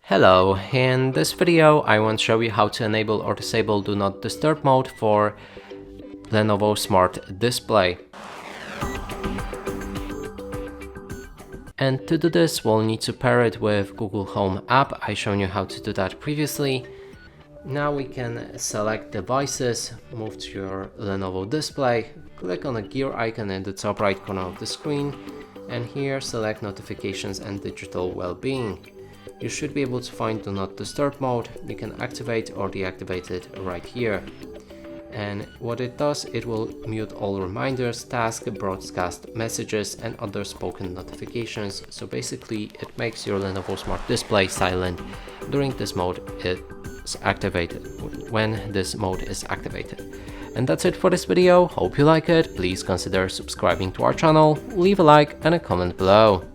Hello, in this video I want to show you how to enable or disable Do Not Disturb mode for Lenovo Smart Display. And to do this we'll need to pair it with Google Home app. I shown you how to do that previously. Now we can select devices, move to your Lenovo display, click on the gear icon in the top right corner of the screen, and here select notifications and digital well-being. You should be able to find Do Not Disturb mode. You can activate or deactivate it right here. And what it does, it will mute all reminders, tasks, broadcast messages and other spoken notifications. So basically it makes your Lenovo Smart Display silent during this mode is activated, when this mode is activated. And that's it for this video. Hope you like it. Please consider subscribing to our channel, leave a like and a comment below.